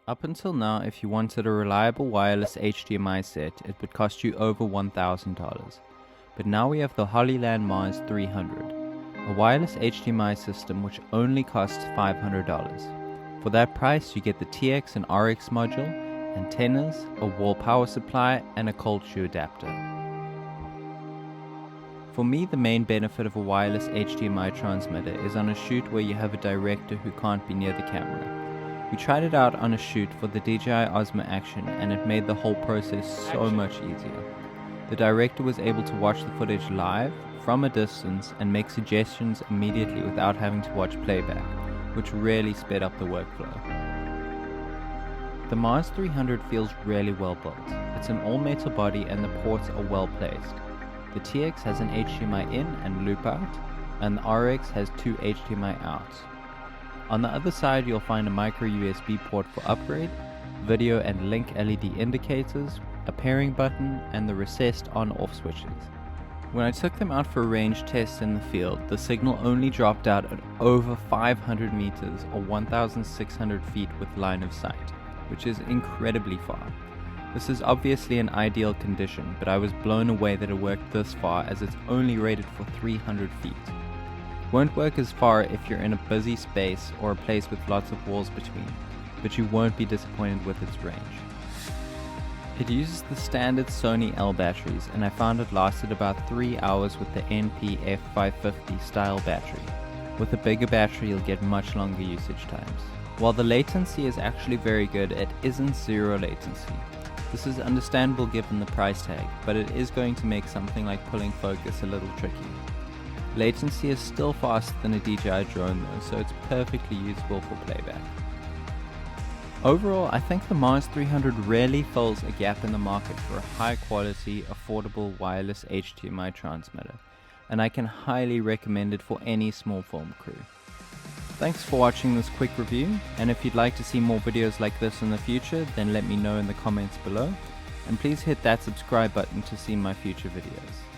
Up until now, if you wanted a reliable wireless HDMI set, it would cost you over $1,000. But now we have the Hollyland Mars 300, a wireless HDMI system which only costs $500. For that price, you get the TX and RX module, antennas, a wall power supply, and a cold shoe adapter. For me, the main benefit of a wireless HDMI transmitter is on a shoot where you have a director who can't be near the camera. We tried it out on a shoot for the DJI Osmo Action and it made the whole process so much easier. The director was able to watch the footage live, from a distance, and make suggestions immediately without having to watch playback, which really sped up the workflow. The Mars 300 feels really well built. It's an all-metal body and the ports are well placed. The TX has an HDMI in and loop out, and the RX has two HDMI outs. On the other side, you'll find a micro USB port for upgrade, video and link LED indicators, a pairing button, and the recessed on-off switches. When I took them out for a range test in the field, the signal only dropped out at over 500 meters or 1,600 feet with line of sight, which is incredibly far. This is obviously an ideal condition, but I was blown away that it worked this far as it's only rated for 300 feet. Won't work as far if you're in a busy space or a place with lots of walls between, but you won't be disappointed with its range. It uses the standard Sony L batteries, and I found it lasted about 3 hours with the NP-F550 style battery. With a bigger battery you'll get much longer usage times. While the latency is actually very good, it isn't zero latency. This is understandable given the price tag, but it is going to make something like pulling focus a little tricky. Latency is still faster than a DJI drone though, so it's perfectly usable for playback. Overall, I think the Mars 300 really fills a gap in the market for a high quality, affordable wireless HDMI transmitter, and I can highly recommend it for any small film crew. Thanks for watching this quick review, and if you'd like to see more videos like this in the future, then let me know in the comments below, and please hit that subscribe button to see my future videos.